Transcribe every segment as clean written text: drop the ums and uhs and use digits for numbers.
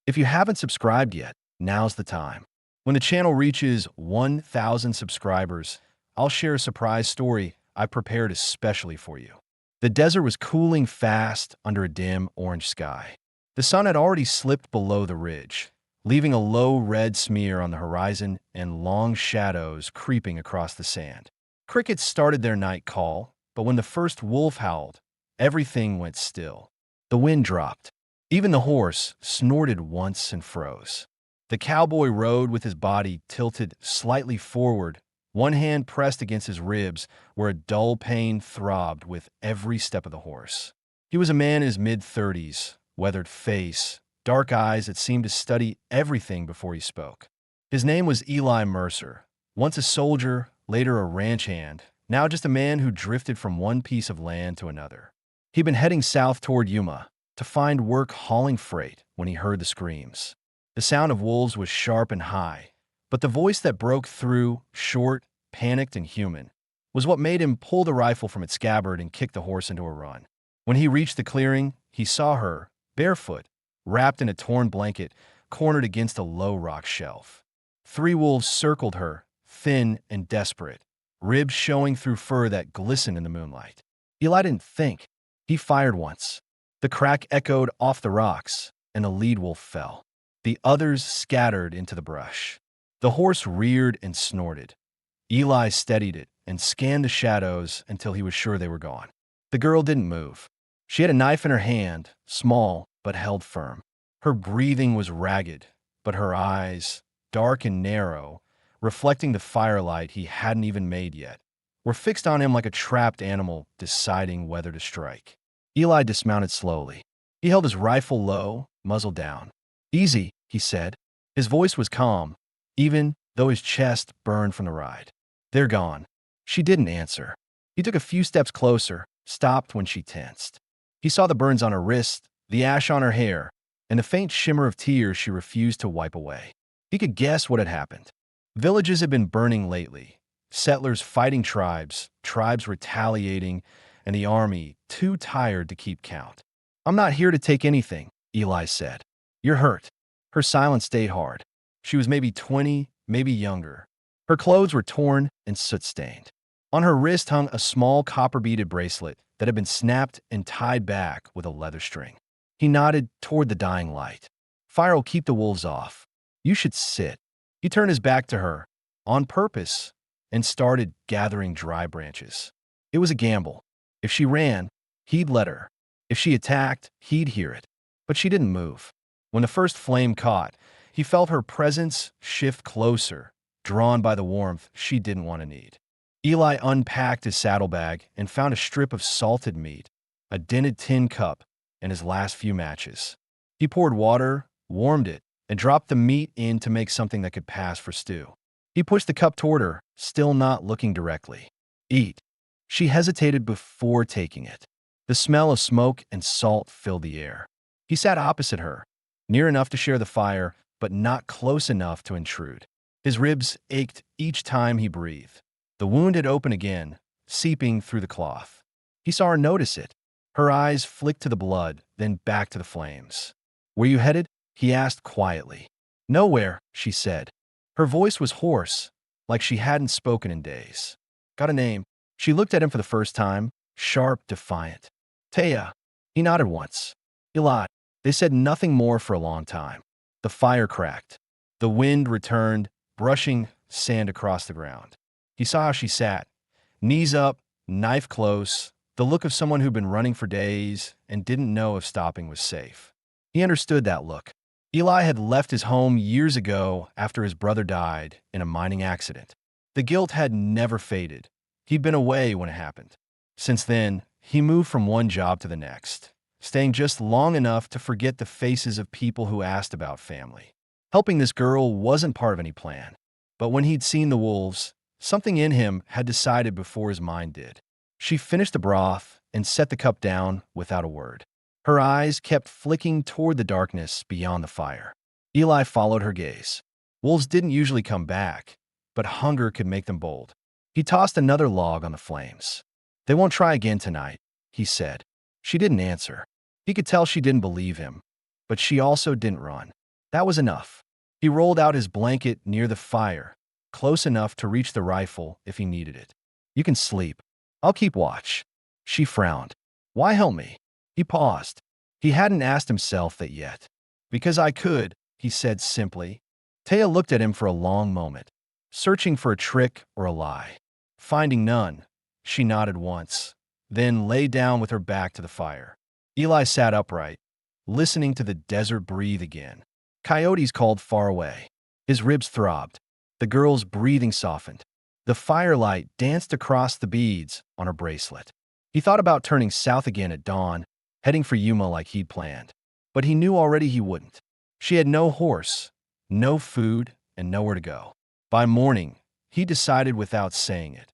If you haven't subscribed yet, now's the time. When the channel reaches 1,000 subscribers, I'll share a surprise story I prepared especially for you. The desert was cooling fast under a dim orange sky. The sun had already slipped below the ridge, leaving a low red smear on the horizon and long shadows creeping across the sand. Crickets started their night call, but when the first wolf howled, everything went still. The wind dropped. Even the horse snorted once and froze. The cowboy rode with his body tilted slightly forward, one hand pressed against his ribs where a dull pain throbbed with every step of the horse. He was a man in his mid-30s, weathered face, dark eyes that seemed to study everything before he spoke. His name was Eli Mercer, once a soldier, later a ranch hand, now just a man who drifted from one piece of land to another. He'd been heading south toward Yuma to find work hauling freight when he heard the screams. The sound of wolves was sharp and high, but the voice that broke through, short, panicked, and human, was what made him pull the rifle from its scabbard and kick the horse into a run. When he reached the clearing, he saw her, barefoot, wrapped in a torn blanket, cornered against a low rock shelf. 3 wolves circled her, thin and desperate, ribs showing through fur that glistened in the moonlight. Eli didn't think. He fired once. The crack echoed off the rocks, and the lead wolf fell. The others scattered into the brush. The horse reared and snorted. Eli steadied it and scanned the shadows until he was sure they were gone. The girl didn't move. She had a knife in her hand, small but held firm. Her breathing was ragged, but her eyes, dark and narrow, reflecting the firelight he hadn't even made yet, were fixed on him like a trapped animal deciding whether to strike. Eli dismounted slowly. He held his rifle low, muzzle down. "Easy," he said. His voice was calm, even though his chest burned from the ride. "They're gone." She didn't answer. He took a few steps closer, stopped when she tensed. He saw the burns on her wrist, the ash on her hair, and the faint shimmer of tears she refused to wipe away. He could guess what had happened. Villages had been burning lately, settlers fighting tribes, tribes retaliating, and the army too tired to keep count. "I'm not here to take anything," Eli said. "You're hurt." Her silence stayed hard. She was maybe 20, maybe younger. Her clothes were torn and soot-stained. On her wrist hung a small copper-beaded bracelet that had been snapped and tied back with a leather string. He nodded toward the dying light. "Fire'll keep the wolves off. You should sit." He turned his back to her, on purpose, and started gathering dry branches. It was a gamble. If she ran, he'd let her. If she attacked, he'd hear it. But she didn't move. When the first flame caught, he felt her presence shift closer, drawn by the warmth she didn't want to need. Eli unpacked his saddlebag and found a strip of salted meat, a dented tin cup, and his last few matches. He poured water, warmed it, and dropped the meat in to make something that could pass for stew. He pushed the cup toward her, still not looking directly. "Eat." She hesitated before taking it. The smell of smoke and salt filled the air. He sat opposite her, near enough to share the fire, but not close enough to intrude. His ribs ached each time he breathed. The wound had opened again, seeping through the cloth. He saw her notice it. Her eyes flicked to the blood, then back to the flames. "Where you headed?" he asked quietly. "Nowhere," she said. Her voice was hoarse, like she hadn't spoken in days. "Got a name?" She looked at him for the first time, sharp, defiant. "Taya." He nodded once. "Eli." They said nothing more for a long time. The fire cracked. The wind returned, brushing sand across the ground. He saw how she sat, knees up, knife close, the look of someone who'd been running for days and didn't know if stopping was safe. He understood that look. Eli had left his home years ago after his brother died in a mining accident. The guilt had never faded. He'd been away when it happened. Since then, he moved from one job to the next, staying just long enough to forget the faces of people who asked about family. Helping this girl wasn't part of any plan. But when he'd seen the wolves, something in him had decided before his mind did. She finished the broth and set the cup down without a word. Her eyes kept flicking toward the darkness beyond the fire. Eli followed her gaze. Wolves didn't usually come back, but hunger could make them bold. He tossed another log on the flames. "They won't try again tonight," he said. She didn't answer. He could tell she didn't believe him, but she also didn't run. That was enough. He rolled out his blanket near the fire, close enough to reach the rifle if he needed it. You can sleep. I'll keep watch. She frowned. Why help me? He paused. He hadn't asked himself that yet. Because I could, he said simply. Taya looked at him for a long moment, searching for a trick or a lie. Finding none, she nodded once, then lay down with her back to the fire. Eli sat upright, listening to the desert breathe again. Coyotes called far away. His ribs throbbed. The girl's breathing softened. The firelight danced across the beads on her bracelet. He thought about turning south again at dawn, heading for Yuma like he'd planned. But he knew already he wouldn't. She had no horse, no food, and nowhere to go. By morning, he decided without saying it.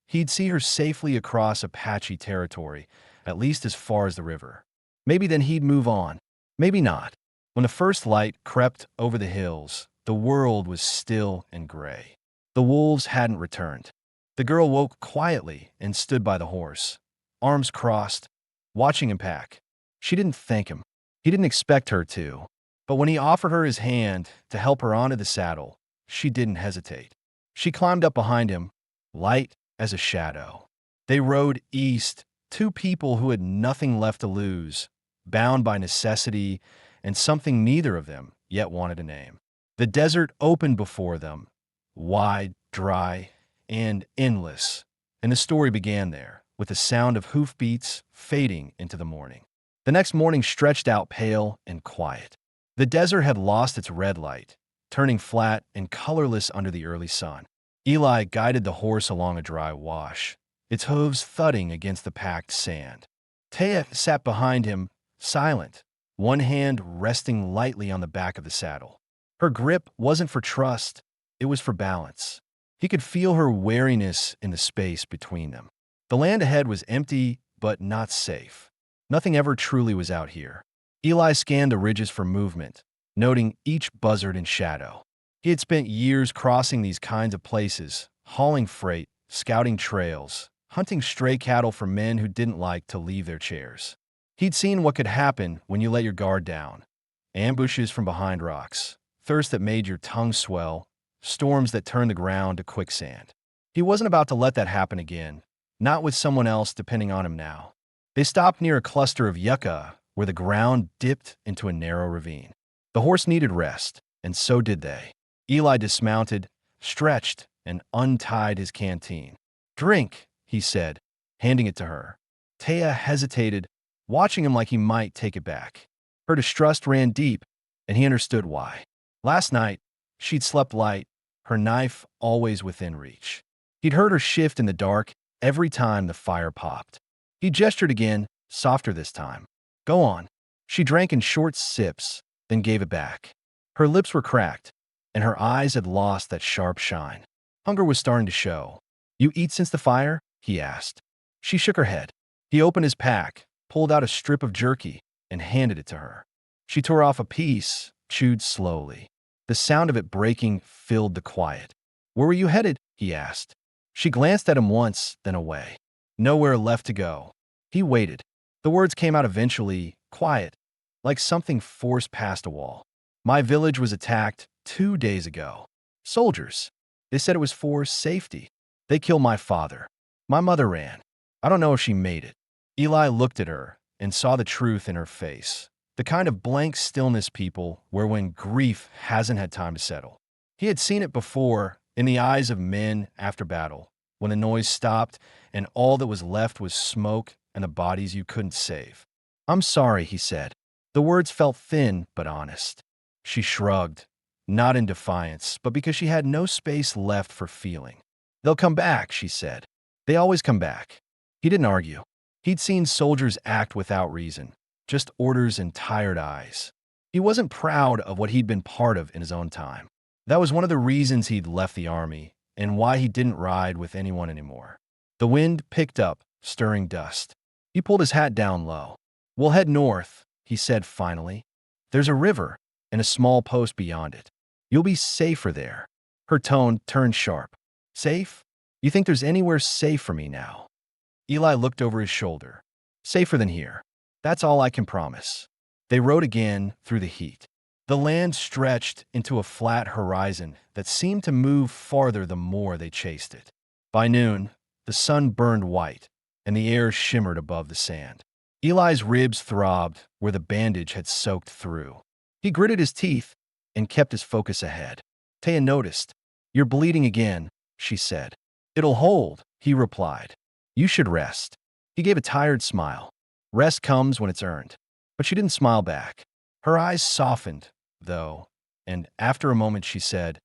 He'd see her safely across Apache territory, at least as far as the river. Maybe then he'd move on. Maybe not. When the first light crept over the hills, the world was still and gray. The wolves hadn't returned. The girl woke quietly and stood by the horse, arms crossed, watching him pack. She didn't thank him. He didn't expect her to. But when he offered her his hand to help her onto the saddle, she didn't hesitate. She climbed up behind him, light as a shadow. They rode east, two people who had nothing left to lose, bound by necessity and something neither of them yet wanted to name. The desert opened before them, wide, dry, and endless, and the story began there, with the sound of hoofbeats fading into the morning. The next morning stretched out pale and quiet. The desert had lost its red light, turning flat and colorless under the early sun. Eli guided the horse along a dry wash, its hooves thudding against the packed sand. Taya sat behind him, silent, one hand resting lightly on the back of the saddle. Her grip wasn't for trust, it was for balance. He could feel her wariness in the space between them. The land ahead was empty, but not safe. Nothing ever truly was out here. Eli scanned the ridges for movement, noting each buzzard and shadow. He had spent years crossing these kinds of places, hauling freight, scouting trails, hunting stray cattle for men who didn't like to leave their chairs. He'd seen what could happen when you let your guard down. Ambushes from behind rocks, thirst that made your tongue swell, storms that turned the ground to quicksand. He wasn't about to let that happen again, not with someone else depending on him now. They stopped near a cluster of yucca where the ground dipped into a narrow ravine. The horse needed rest, and so did they. Eli dismounted, stretched, and untied his canteen. "Drink," he said, handing it to her. Taya hesitated, watching him like he might take it back. Her distrust ran deep, and he understood why. Last night, she'd slept light, her knife always within reach. He'd heard her shift in the dark every time the fire popped. He gestured again, softer this time. "Go on." She drank in short sips, then gave it back. Her lips were cracked, and her eyes had lost that sharp shine. Hunger was starting to show. "You eat since the fire?" he asked. She shook her head. He opened his pack, pulled out a strip of jerky, and handed it to her. She tore off a piece, chewed slowly. The sound of it breaking filled the quiet. "Where were you headed?" he asked. She glanced at him once, then away. Nowhere left to go. He waited. The words came out eventually, quiet, like something forced past a wall. "My village was attacked 2 days ago. Soldiers. They said it was for safety. They killed my father. My mother ran. I don't know if she made it." Eli looked at her and saw the truth in her face. The kind of blank stillness people wear when grief hasn't had time to settle. He had seen it before in the eyes of men after battle, when the noise stopped and all that was left was smoke and the bodies you couldn't save. "I'm sorry," he said. The words felt thin but honest. She shrugged, not in defiance, but because she had no space left for feeling. "They'll come back," she said. "They always come back." He didn't argue. He'd seen soldiers act without reason, just orders and tired eyes. He wasn't proud of what he'd been part of in his own time. That was one of the reasons he'd left the army and why he didn't ride with anyone anymore. The wind picked up, stirring dust. He pulled his hat down low. "We'll head north," he said finally. "There's a river and a small post beyond it. You'll be safer there." Her tone turned sharp. "Safe? You think there's anywhere safe for me now?" Eli looked over his shoulder. "Safer than here. That's all I can promise." They rode again through the heat. The land stretched into a flat horizon that seemed to move farther the more they chased it. By noon, the sun burned white, and the air shimmered above the sand. Eli's ribs throbbed where the bandage had soaked through. He gritted his teeth and kept his focus ahead. Taya noticed. "You're bleeding again," she said. "It'll hold," he replied. "You should rest." He gave a tired smile. Rest comes when it's earned. But she didn't smile back. Her eyes softened, though, and after a moment she said,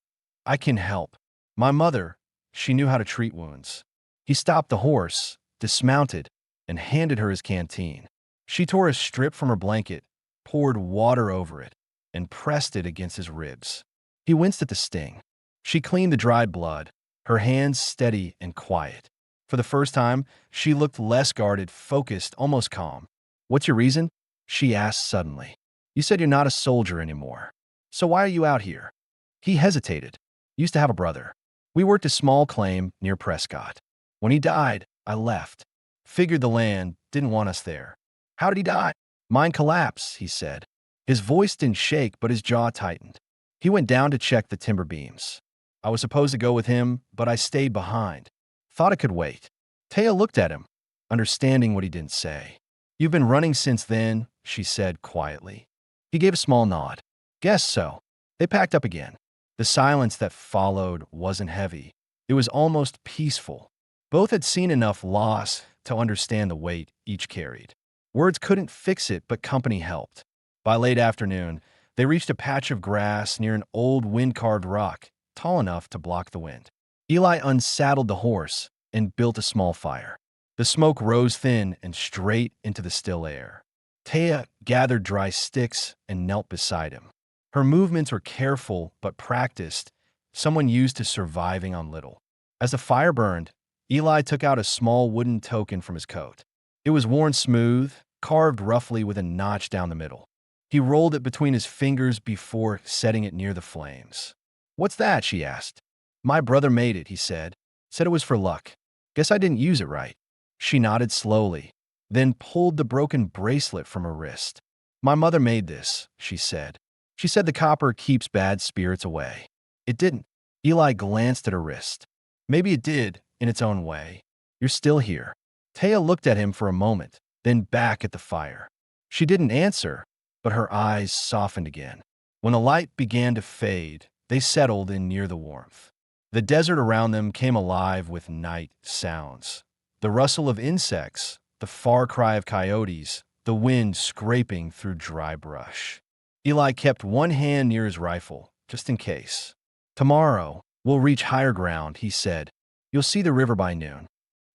"I can help. My mother, she knew how to treat wounds." He stopped the horse, dismounted, and handed her his canteen. She tore a strip from her blanket, poured water over it, and pressed it against his ribs. He winced at the sting. She cleaned the dried blood, her hands steady and quiet. For the first time, she looked less guarded, focused, almost calm. "What's your reason?" she asked suddenly. "You said you're not a soldier anymore. So why are you out here?" He hesitated. "Used to have a brother. We worked a small claim near Prescott. When he died, I left. Figured the land didn't want us there." "How did he die?" "Mine collapse," he said. His voice didn't shake, but his jaw tightened. He went down to check the timber beams. "I was supposed to go with him, but I stayed behind. Thought it could wait." Taya looked at him, understanding what he didn't say. "You've been running since then," she said quietly. He gave a small nod. "Guess so." They packed up again. The silence that followed wasn't heavy. It was almost peaceful. Both had seen enough loss to understand the weight each carried. Words couldn't fix it, but company helped. By late afternoon, they reached a patch of grass near an old wind-carved rock, tall enough to block the wind. Eli unsaddled the horse and built a small fire. The smoke rose thin and straight into the still air. Taya gathered dry sticks and knelt beside him. Her movements were careful but practiced, someone used to surviving on little. As the fire burned, Eli took out a small wooden token from his coat. It was worn smooth, carved roughly with a notch down the middle. He rolled it between his fingers before setting it near the flames. "What's that?" she asked. "My brother made it," he said. "Said it was for luck. Guess I didn't use it right." She nodded slowly, then pulled the broken bracelet from her wrist. "My mother made this," she said. "She said the copper keeps bad spirits away." "It didn't." Eli glanced at her wrist. "Maybe it did, in its own way. You're still here." Taya looked at him for a moment, then back at the fire. She didn't answer, but her eyes softened again. When the light began to fade, they settled in near the warmth. The desert around them came alive with night sounds. The rustle of insects, the far cry of coyotes, the wind scraping through dry brush. Eli kept one hand near his rifle, just in case. "Tomorrow, we'll reach higher ground," he said. "You'll see the river by noon.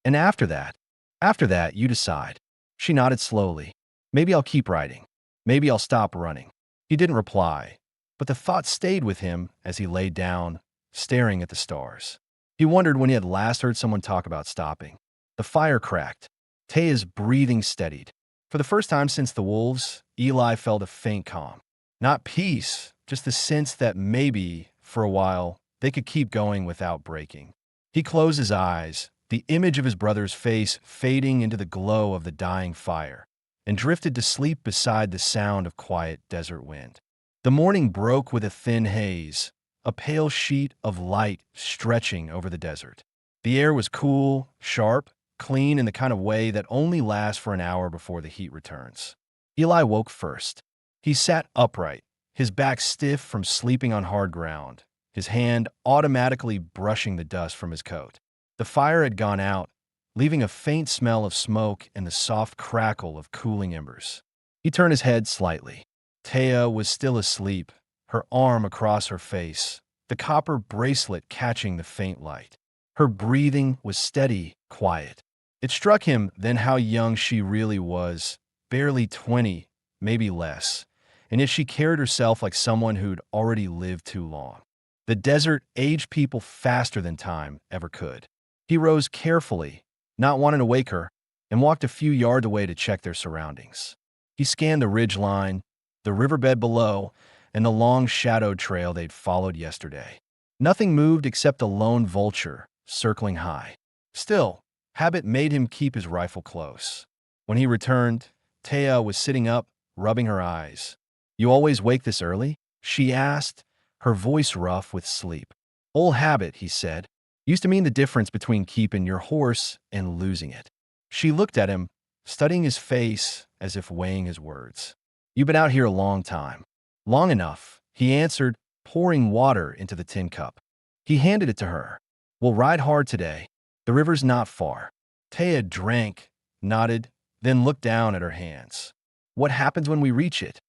And after that, you decide." She nodded slowly. "Maybe I'll keep riding. Maybe I'll stop running." He didn't reply, but the thought stayed with him as he lay down, staring at the stars. He wondered when he had last heard someone talk about stopping. The fire cracked. Taya's breathing steadied. For the first time since the wolves, Eli felt a faint calm. Not peace, just the sense that maybe, for a while, they could keep going without breaking. He closed his eyes, the image of his brother's face fading into the glow of the dying fire, and drifted to sleep beside the sound of quiet desert wind. The morning broke with a thin haze, a pale sheet of light stretching over the desert. The air was cool, sharp, clean in the kind of way that only lasts for an hour before the heat returns. Eli woke first. He sat upright, his back stiff from sleeping on hard ground, his hand automatically brushing the dust from his coat. The fire had gone out, leaving a faint smell of smoke and the soft crackle of cooling embers. He turned his head slightly. Taya was still asleep, her arm across her face, the copper bracelet catching the faint light. Her breathing was steady, quiet. It struck him then how young she really was, barely 20, maybe less, and yet she carried herself like someone who'd already lived too long. The desert aged people faster than time ever could. He rose carefully, not wanting to wake her, and walked a few yards away to check their surroundings. He scanned the ridge line, the riverbed below, and the long shadowed trail they'd followed yesterday. Nothing moved except a lone vulture, circling high. Still, habit made him keep his rifle close. When he returned, Taya was sitting up, rubbing her eyes. "You always wake this early?" she asked, her voice rough with sleep. Old habit, he said. Used to mean the difference between keeping your horse and losing it. She looked at him, studying his face as if weighing his words. You've been out here a long time. Long enough, he answered, pouring water into the tin cup. He handed it to her. We'll ride hard today. The river's not far. Taya drank, nodded, then looked down at her hands. What happens when we reach it?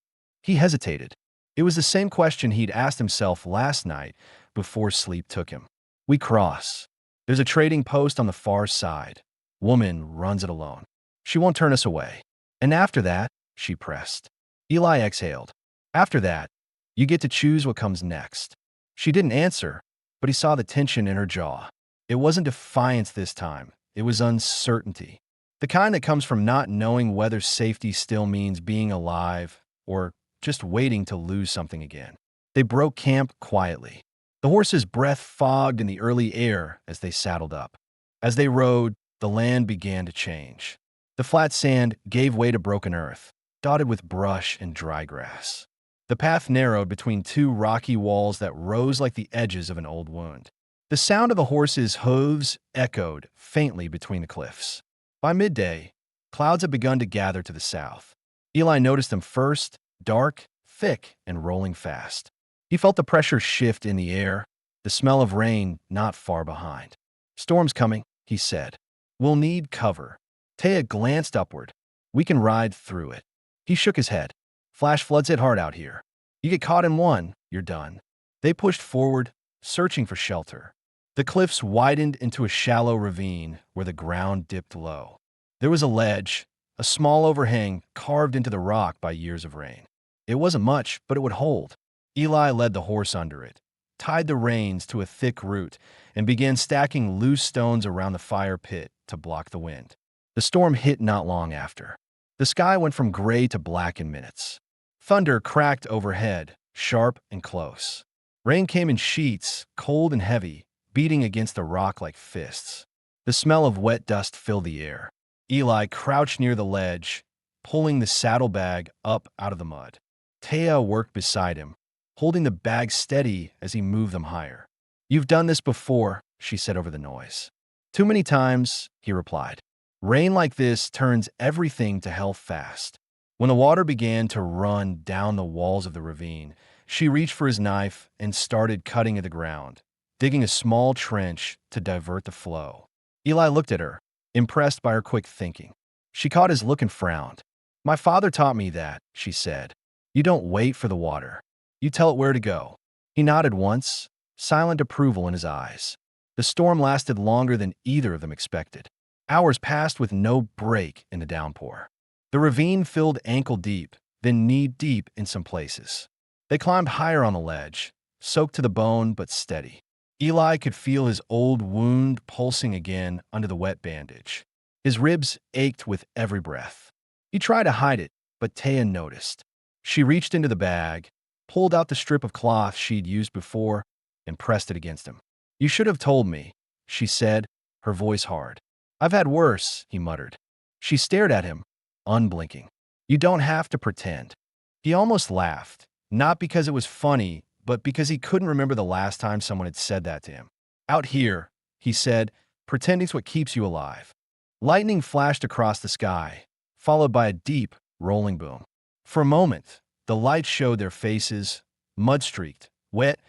He hesitated. It was the same question he'd asked himself last night before sleep took him. We cross. There's a trading post on the far side. Woman runs it alone. She won't turn us away. And after that, she pressed. Eli exhaled. After that, you get to choose what comes next. She didn't answer, but he saw the tension in her jaw. It wasn't defiance this time. It was uncertainty. The kind that comes from not knowing whether safety still means being alive or just waiting to lose something again. They broke camp quietly. The horses' breath fogged in the early air as they saddled up. As they rode, the land began to change. The flat sand gave way to broken earth, dotted with brush and dry grass. The path narrowed between two rocky walls that rose like the edges of an old wound. The sound of the horses' hooves echoed faintly between the cliffs. By midday, clouds had begun to gather to the south. Eli noticed them first, dark, thick, and rolling fast. He felt the pressure shift in the air, the smell of rain not far behind. Storm's coming, he said. We'll need cover. Taya glanced upward. We can ride through it. He shook his head. Flash floods hit hard out here. You get caught in one, you're done. They pushed forward, searching for shelter. The cliffs widened into a shallow ravine where the ground dipped low. There was a ledge, a small overhang carved into the rock by years of rain. It wasn't much, but it would hold. Eli led the horse under it, tied the reins to a thick root, and began stacking loose stones around the fire pit to block the wind. The storm hit not long after. The sky went from gray to black in minutes. Thunder cracked overhead, sharp and close. Rain came in sheets, cold and heavy, beating against the rock like fists. The smell of wet dust filled the air. Eli crouched near the ledge, pulling the saddlebag up out of the mud. Taya worked beside him, holding the bag steady as he moved them higher. You've done this before, she said over the noise. Too many times, he replied. Rain like this turns everything to hell fast. When the water began to run down the walls of the ravine, she reached for his knife and started cutting at the ground, digging a small trench to divert the flow. Eli looked at her, impressed by her quick thinking. She caught his look and frowned. My father taught me that, she said. You don't wait for the water. You tell it where to go. He nodded once, silent approval in his eyes. The storm lasted longer than either of them expected. Hours passed with no break in the downpour. The ravine filled ankle-deep, then knee-deep in some places. They climbed higher on the ledge, soaked to the bone but steady. Eli could feel his old wound pulsing again under the wet bandage. His ribs ached with every breath. He tried to hide it, but Taya noticed. She reached into the bag, pulled out the strip of cloth she'd used before, and pressed it against him. You should have told me, she said, her voice hard. I've had worse, he muttered. She stared at him, unblinking. You don't have to pretend. He almost laughed, not because it was funny, but because he couldn't remember the last time someone had said that to him. Out here, he said, pretending's what keeps you alive. Lightning flashed across the sky, followed by a deep, rolling boom. For a moment, the lights showed their faces, mud-streaked, wet,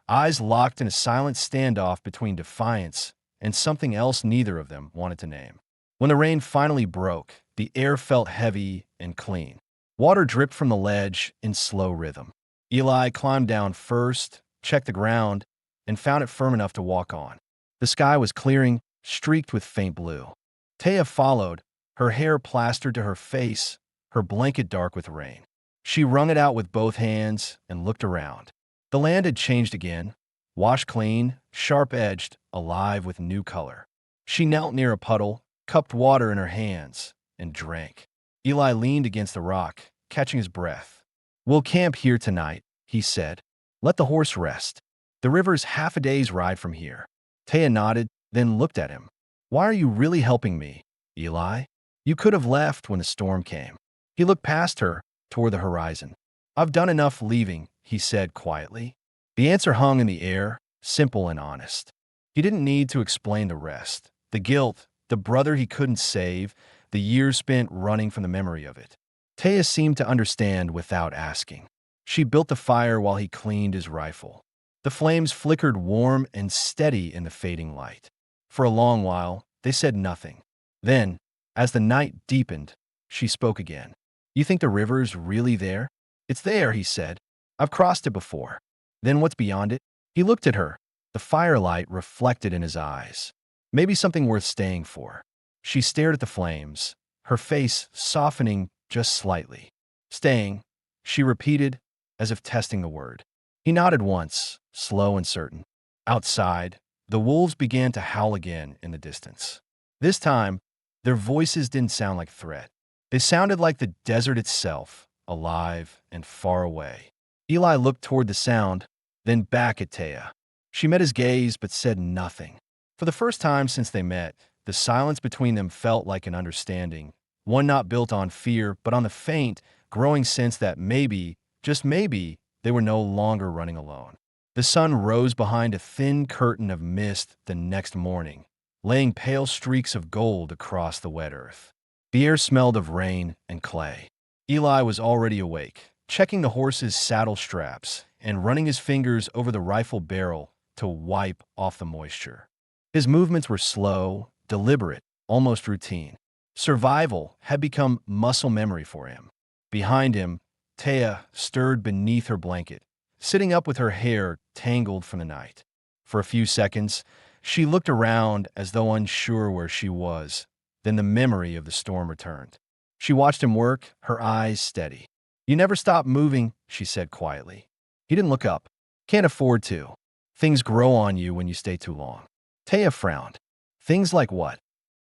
eyes locked in a silent standoff between defiance and something else neither of them wanted to name. When the rain finally broke, the air felt heavy and clean. Water dripped from the ledge in slow rhythm. Eli climbed down first, checked the ground, and found it firm enough to walk on. The sky was clearing, streaked with faint blue. Taya followed, her hair plastered to her face, her blanket dark with rain. She wrung it out with both hands and looked around. The land had changed again, washed clean, sharp-edged, alive with new color. She knelt near a puddle, cupped water in her hands, and drank. Eli leaned against the rock, catching his breath. We'll camp here tonight, he said. Let the horse rest. The river's half a day's ride from here. Taya nodded, then looked at him. Why are you really helping me, Eli? You could have left when the storm came. He looked past her, toward the horizon. I've done enough leaving, he said quietly. The answer hung in the air, simple and honest. He didn't need to explain the rest. The guilt, the brother he couldn't save, the years spent running from the memory of it. Taya seemed to understand without asking. She built the fire while he cleaned his rifle. The flames flickered warm and steady in the fading light. For a long while, they said nothing. Then, as the night deepened, she spoke again. You think the river's really there? It's there, he said. I've crossed it before. Then what's beyond it? He looked at her, the firelight reflected in his eyes. Maybe something worth staying for. She stared at the flames, her face softening just slightly. Staying, she repeated, as if testing the word. He nodded once, slow and certain. Outside, the wolves began to howl again in the distance. This time, their voices didn't sound like threat. They sounded like the desert itself, alive and far away. Eli looked toward the sound, then back at Taya. She met his gaze but said nothing. For the first time since they met, the silence between them felt like an understanding, one not built on fear but on the faint, growing sense that maybe, just maybe, they were no longer running alone. The sun rose behind a thin curtain of mist the next morning, laying pale streaks of gold across the wet earth. The air smelled of rain and clay. Eli was already awake, checking the horse's saddle straps and running his fingers over the rifle barrel to wipe off the moisture. His movements were slow, deliberate, almost routine. Survival had become muscle memory for him. Behind him, Taya stirred beneath her blanket, sitting up with her hair tangled from the night. For a few seconds, she looked around as though unsure where she was. Then the memory of the storm returned. She watched him work, her eyes steady. You never stop moving, she said quietly. He didn't look up. Can't afford to. Things grow on you when you stay too long. Taya frowned. Things like what?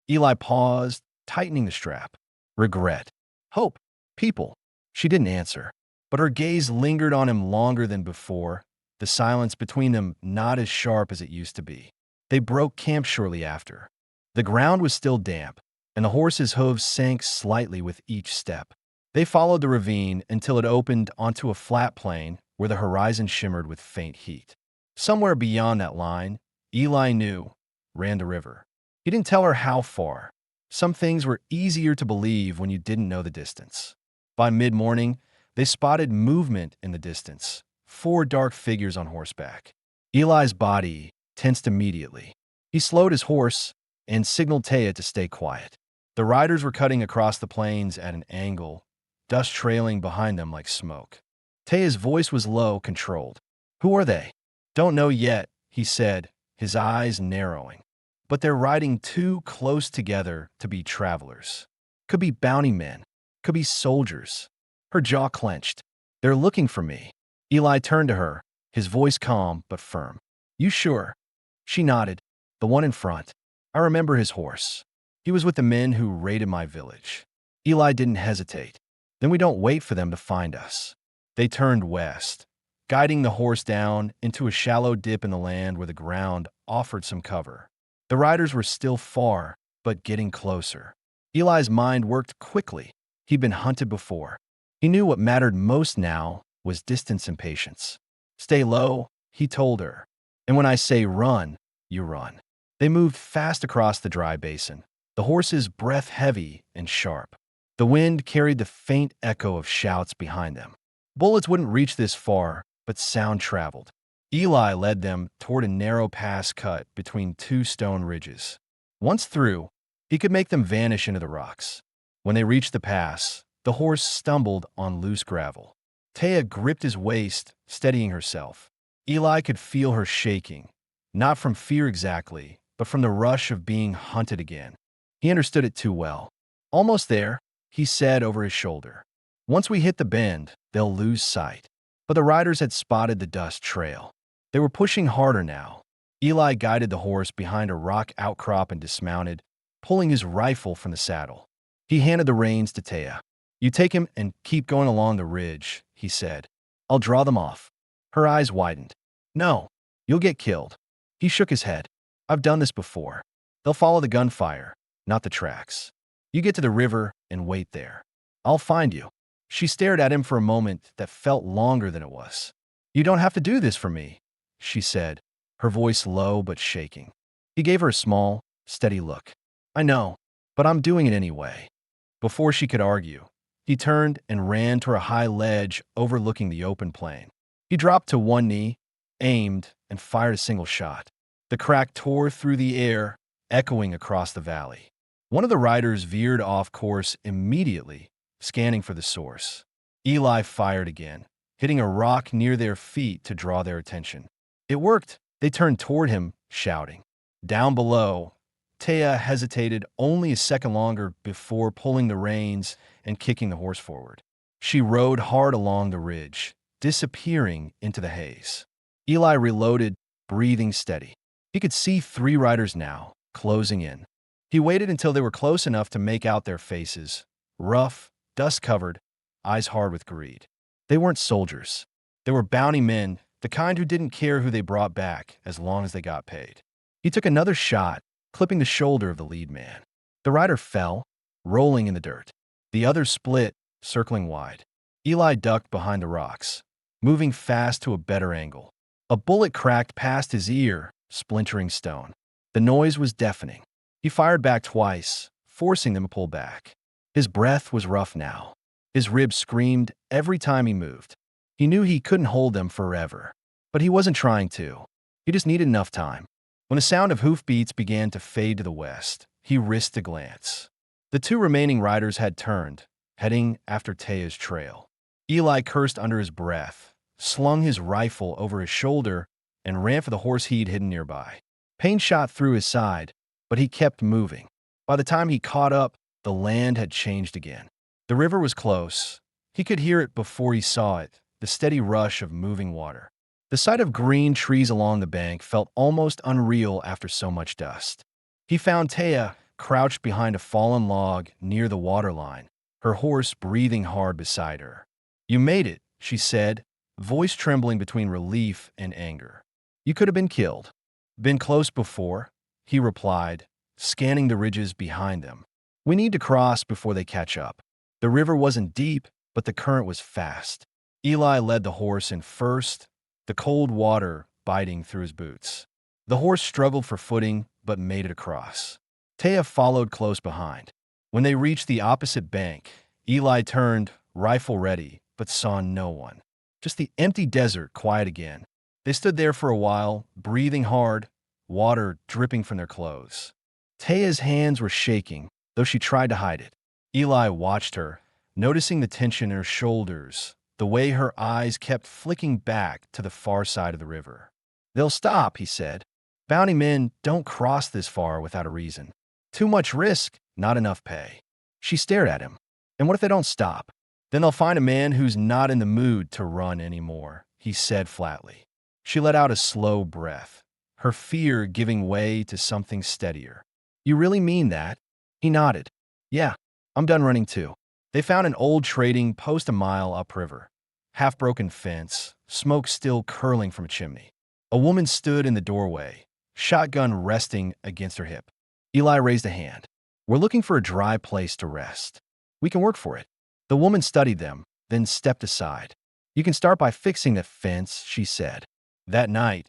Eli paused, tightening the strap. Regret. Hope. People. She didn't answer, but her gaze lingered on him longer than before, the silence between them not as sharp as it used to be. They broke camp shortly after. The ground was still damp, and the horse's hooves sank slightly with each step. They followed the ravine until it opened onto a flat plain where the horizon shimmered with faint heat. Somewhere beyond that line, Eli knew, ran the river. He didn't tell her how far. Some things were easier to believe when you didn't know the distance. By mid-morning, they spotted movement in the distance, 4 dark figures on horseback. Eli's body tensed immediately. He slowed his horse and signaled Taya to stay quiet. The riders were cutting across the plains at an angle, dust trailing behind them like smoke. Taya's voice was low, controlled. Who are they? Don't know yet, he said, his eyes narrowing. But they're riding too close together to be travelers. Could be bounty men. Could be soldiers. Her jaw clenched. They're looking for me. Eli turned to her, his voice calm but firm. You sure? She nodded. The one in front. I remember his horse. He was with the men who raided my village. Eli didn't hesitate. Then we don't wait for them to find us. They turned west, guiding the horse down into a shallow dip in the land where the ground offered some cover. The riders were still far, but getting closer. Eli's mind worked quickly. He'd been hunted before. He knew what mattered most now was distance and patience. Stay low, he told her. And when I say run, you run. They moved fast across the dry basin, the horse's breath heavy and sharp. The wind carried the faint echo of shouts behind them. Bullets wouldn't reach this far, but sound traveled. Eli led them toward a narrow pass cut between 2 stone ridges. Once through, he could make them vanish into the rocks. When they reached the pass, the horse stumbled on loose gravel. Taya gripped his waist, steadying herself. Eli could feel her shaking, not from fear exactly, but from the rush of being hunted again. He understood it too well. Almost there, he said over his shoulder. Once we hit the bend, they'll lose sight. But the riders had spotted the dust trail. They were pushing harder now. Eli guided the horse behind a rock outcrop and dismounted, pulling his rifle from the saddle. He handed the reins to Taya. You take him and keep going along the ridge, he said. I'll draw them off. Her eyes widened. No, you'll get killed. He shook his head. I've done this before. They'll follow the gunfire, not the tracks. You get to the river and wait there. I'll find you. She stared at him for a moment that felt longer than it was. You don't have to do this for me, she said, her voice low but shaking. He gave her a small, steady look. I know, but I'm doing it anyway. Before she could argue, he turned and ran to a high ledge overlooking the open plain. He dropped to one knee, aimed, and fired a single shot. The crack tore through the air, echoing across the valley. One of the riders veered off course immediately, scanning for the source. Eli fired again, hitting a rock near their feet to draw their attention. It worked. They turned toward him, shouting. Down below, Taya hesitated only a second longer before pulling the reins and kicking the horse forward. She rode hard along the ridge, disappearing into the haze. Eli reloaded, breathing steady. He could see 3 riders now, closing in. He waited until they were close enough to make out their faces, rough, dust-covered, eyes hard with greed. They weren't soldiers. They were bounty men, the kind who didn't care who they brought back as long as they got paid. He took another shot, clipping the shoulder of the lead man. The rider fell, rolling in the dirt. The others split, circling wide. Eli ducked behind the rocks, moving fast to a better angle. A bullet cracked past his ear, splintering stone. The noise was deafening. He fired back twice, forcing them to pull back. His breath was rough now. His ribs screamed every time he moved. He knew he couldn't hold them forever, but he wasn't trying to. He just needed enough time. When the sound of hoofbeats began to fade to the west, he risked a glance. The 2 remaining riders had turned, heading after Taya's trail. Eli cursed under his breath, slung his rifle over his shoulder, and ran for the horse he'd hidden nearby. Pain shot through his side, but he kept moving. By the time he caught up, the land had changed again. The river was close. He could hear it before he saw it, the steady rush of moving water. The sight of green trees along the bank felt almost unreal after so much dust. He found Taya crouched behind a fallen log near the waterline, her horse breathing hard beside her. You made it, she said, voice trembling between relief and anger. You could have been killed. Been close before, he replied, scanning the ridges behind them. We need to cross before they catch up. The river wasn't deep, but the current was fast. Eli led the horse in first, the cold water biting through his boots. The horse struggled for footing, but made it across. Taya followed close behind. When they reached the opposite bank, Eli turned, rifle ready, but saw no one. Just the empty desert, quiet again. They stood there for a while, breathing hard, water dripping from their clothes. Taya's hands were shaking, though she tried to hide it. Eli watched her, noticing the tension in her shoulders, the way her eyes kept flicking back to the far side of the river. They'll stop, he said. Bounty men don't cross this far without a reason. Too much risk, not enough pay. She stared at him. And what if they don't stop? Then they'll find a man who's not in the mood to run anymore, he said flatly. She let out a slow breath, her fear giving way to something steadier. You really mean that? He nodded. Yeah, I'm done running too. They found an old trading post a mile upriver. Half-broken fence, smoke still curling from a chimney. A woman stood in the doorway, shotgun resting against her hip. Eli raised a hand. We're looking for a dry place to rest. We can work for it. The woman studied them, then stepped aside. You can start by fixing the fence, she said. That night,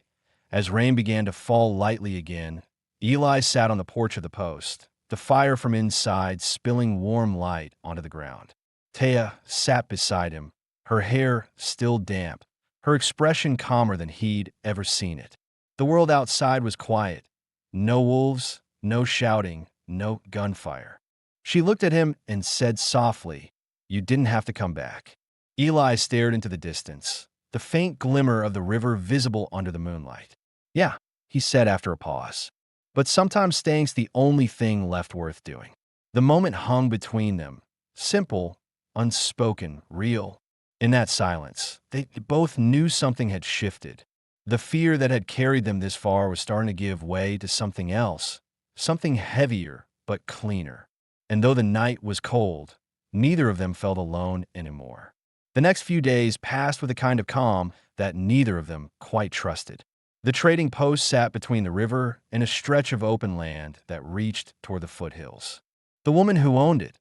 as rain began to fall lightly again, Eli sat on the porch of the post, the fire from inside spilling warm light onto the ground. Taya sat beside him, her hair still damp, her expression calmer than he'd ever seen it. The world outside was quiet. No wolves, no shouting, no gunfire. She looked at him and said softly, You didn't have to come back. Eli stared into the distance, the faint glimmer of the river visible under the moonlight. Yeah, he said after a pause. But sometimes staying's the only thing left worth doing. The moment hung between them, simple, unspoken, real. In that silence, they both knew something had shifted. The fear that had carried them this far was starting to give way to something else, something heavier but cleaner. And though the night was cold, neither of them felt alone anymore. The next few days passed with a kind of calm that neither of them quite trusted. The trading post sat between the river and a stretch of open land that reached toward the foothills. The woman who owned it,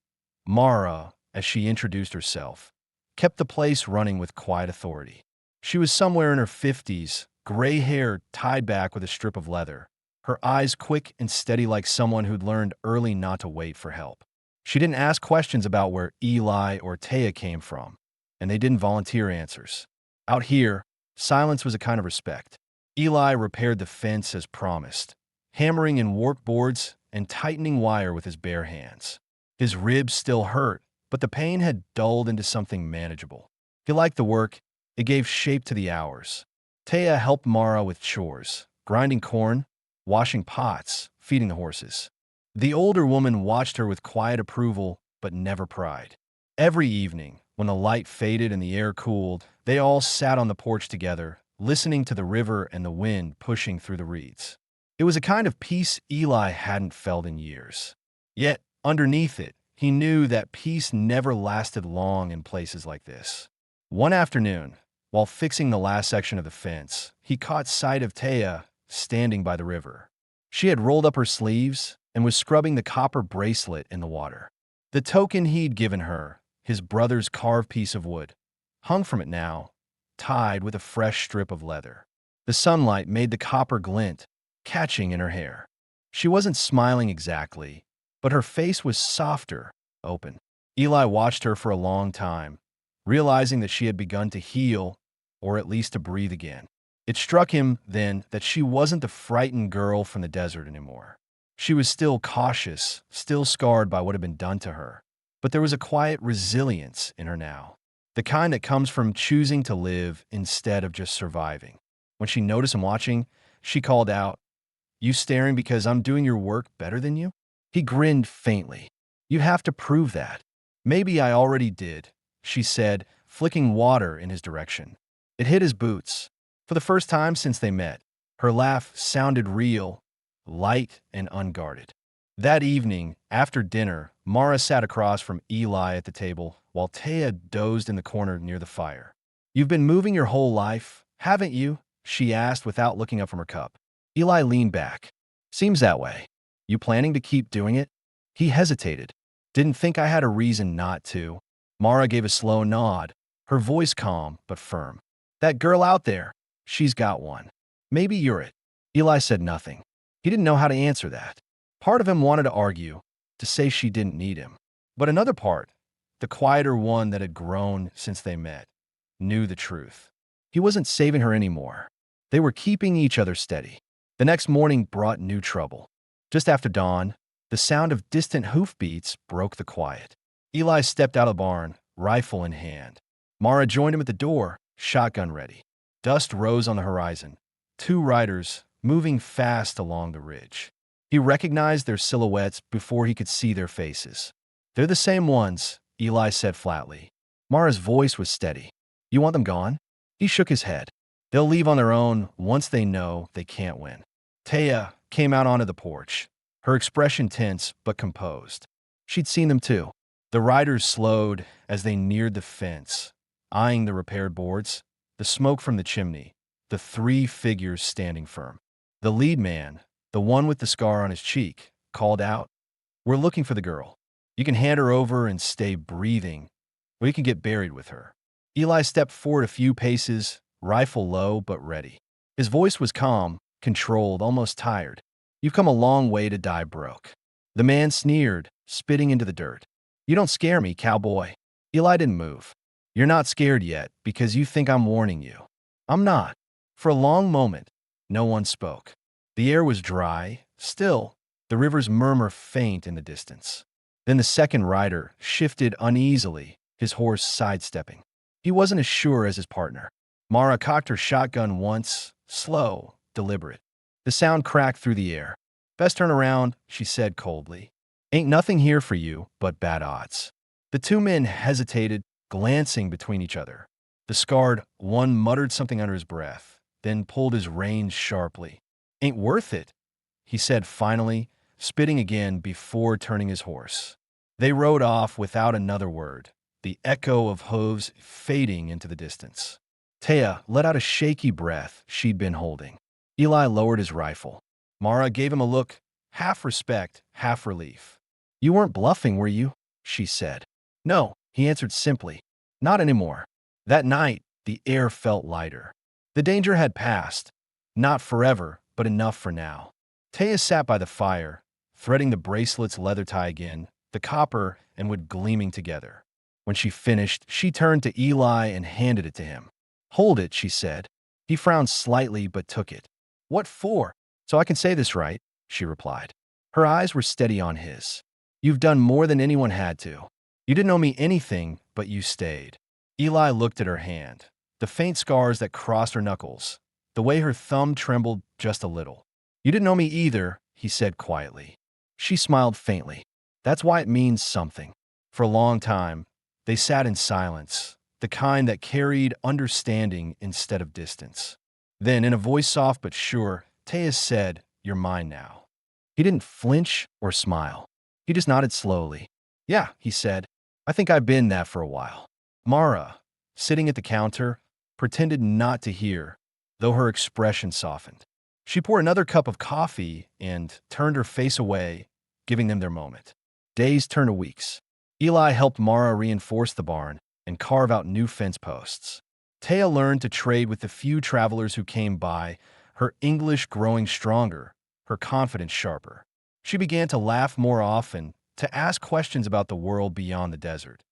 Mara, as she introduced herself, kept the place running with quiet authority. She was somewhere in her 50s, gray hair tied back with a strip of leather, her eyes quick and steady like someone who'd learned early not to wait for help. She didn't ask questions about where Eli or Taya came from, and they didn't volunteer answers. Out here, silence was a kind of respect. Eli repaired the fence as promised, hammering in warped boards and tightening wire with his bare hands. His ribs still hurt, but the pain had dulled into something manageable. He liked the work. It gave shape to the hours. Taya helped Mara with chores, grinding corn, washing pots, feeding the horses. The older woman watched her with quiet approval, but never pride. Every evening, when the light faded and the air cooled, they all sat on the porch together, listening to the river and the wind pushing through the reeds. It was a kind of peace Eli hadn't felt in years. Yet, underneath it, he knew that peace never lasted long in places like this. One afternoon, while fixing the last section of the fence, he caught sight of Taya standing by the river. She had rolled up her sleeves and was scrubbing the copper bracelet in the water. The token he'd given her, his brother's carved piece of wood, hung from it now, tied with a fresh strip of leather. The sunlight made the copper glint, catching in her hair. She wasn't smiling exactly, but her face was softer, open. Eli watched her for a long time, realizing that she had begun to heal, or at least to breathe again. It struck him then that she wasn't the frightened girl from the desert anymore. She was still cautious, still scarred by what had been done to her. But there was a quiet resilience in her now, the kind that comes from choosing to live instead of just surviving. When she noticed him watching, she called out, "You staring because I'm doing your work better than you?" He grinned faintly. "You have to prove that." "Maybe I already did," she said, flicking water in his direction. It hit his boots. For the first time since they met, her laugh sounded real, light and unguarded. That evening, after dinner, Mara sat across from Eli at the table while Taya dozed in the corner near the fire. "You've been moving your whole life, haven't you?" she asked without looking up from her cup. Eli leaned back. "Seems that way. You planning to keep doing it?" He hesitated. "Didn't think I had a reason not to." Mara gave a slow nod, her voice calm but firm. "That girl out there, she's got one. Maybe you're it." Eli said nothing. He didn't know how to answer that. Part of him wanted to argue, to say she didn't need him. But another part, the quieter one that had grown since they met, knew the truth. He wasn't saving her anymore. They were keeping each other steady. The next morning brought new trouble. Just after dawn, the sound of distant hoofbeats broke the quiet. Eli stepped out of the barn, rifle in hand. Mara joined him at the door, shotgun ready. Dust rose on the horizon. Two riders, moving fast along the ridge. He recognized their silhouettes before he could see their faces. "They're the same ones," Eli said flatly. Mara's voice was steady. "You want them gone?" He shook his head. "They'll leave on their own once they know they can't win." Taya came out onto the porch, her expression tense but composed. She'd seen them too. The riders slowed as they neared the fence, eyeing the repaired boards, the smoke from the chimney, the three figures standing firm. The lead man, the one with the scar on his cheek, called out, "We're looking for the girl. You can hand her over and stay breathing, or you can get buried with her." Eli stepped forward a few paces, rifle low but ready. His voice was calm, controlled, almost tired. "You've come a long way to die broke." The man sneered, spitting into the dirt. "You don't scare me, cowboy." Eli didn't move. "You're not scared yet because you think I'm warning you." "I'm not." For a long moment, no one spoke. The air was dry, still, the river's murmur faint in the distance. Then the second rider shifted uneasily, his horse sidestepping. He wasn't as sure as his partner. Mara cocked her shotgun once, slow, deliberate. The sound cracked through the air. "Best turn around," she said coldly. "Ain't nothing here for you but bad odds." The two men hesitated, glancing between each other. The scarred one muttered something under his breath, then pulled his reins sharply. "Ain't worth it," he said finally, spitting again before turning his horse. They rode off without another word, the echo of hooves fading into the distance. Taya let out a shaky breath she'd been holding. Eli lowered his rifle. Mara gave him a look, half respect, half relief. "You weren't bluffing, were you?" she said. "No," he answered simply. "Not anymore." That night, The air felt lighter. The danger had passed. Not forever, but enough for now. Taya sat by the fire, threading the bracelet's leather tie again, the copper and wood gleaming together. When she finished, she turned to Eli and handed it to him. "Hold it," she said. He frowned slightly but took it. "What for?" "So I can say this right," she replied. Her eyes were steady on his. "You've done more than anyone had to. You didn't owe me anything, but you stayed." Eli looked at her hand, the faint scars that crossed her knuckles, the way her thumb trembled just a little. "You didn't owe me either," he said quietly. She smiled faintly. "That's why it means something." For a long time, they sat in silence, the kind that carried understanding instead of distance. Then, in a voice soft but sure, Taya said, "You're mine now." He didn't flinch or smile. He just nodded slowly. "Yeah," he said, "I think I've been that for a while." Mara, sitting at the counter, pretended not to hear, though her expression softened. She poured another cup of coffee and turned her face away, giving them their moment. Days turned to weeks. Eli helped Mara reinforce the barn and carve out new fence posts. Taya learned to trade with the few travelers who came by, her English growing stronger, her confidence sharper. She began to laugh more often, to ask questions about the world beyond the desert.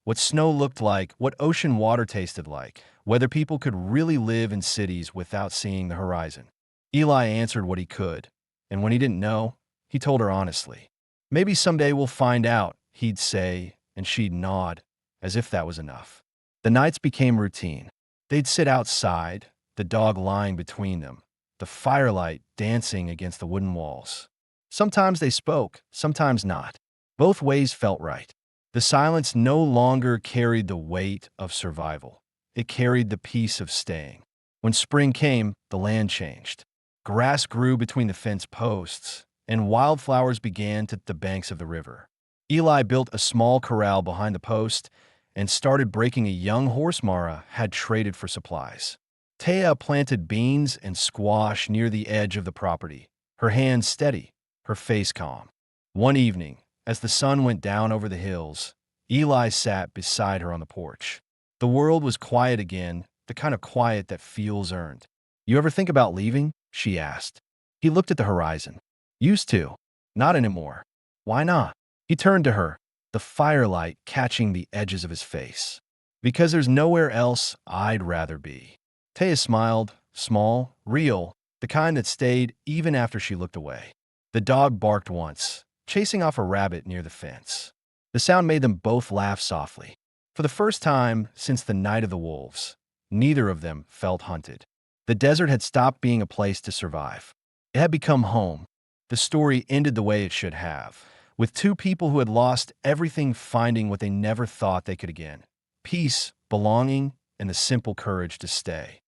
What snow looked like, what ocean water tasted like, whether people could really live in cities without seeing the horizon. Eli answered what he could, and when he didn't know, he told her honestly. "Maybe someday we'll find out," he'd say, and she'd nod, as if that was enough. The nights became routine. They'd sit outside, the dog lying between them, the firelight dancing against the wooden walls. Sometimes they spoke, sometimes not. Both ways felt right. The silence no longer carried the weight of survival. It carried the peace of staying. When spring came, the land changed. Grass grew between the fence posts, and wildflowers began to the banks of the river. Eli built a small corral behind the post and started breaking a young horse Mara had traded for supplies. Taya planted beans and squash near the edge of the property, her hands steady, her face calm. One evening, as the sun went down over the hills, Eli sat beside her on the porch. The world was quiet again, the kind of quiet that feels earned. "You ever think about leaving?" she asked. He looked at the horizon. "Used to. Not anymore." "Why not?" He turned to her, the firelight catching the edges of his face. "Because there's nowhere else I'd rather be." Taya smiled, small, real, the kind that stayed even after she looked away. The dog barked once, chasing off a rabbit near the fence. The sound made them both laugh softly. For the first time since the night of the wolves, neither of them felt hunted. The desert had stopped being a place to survive. It had become home. The story ended the way it should have, with two people who had lost everything finding what they never thought they could again: peace, belonging, and the simple courage to stay.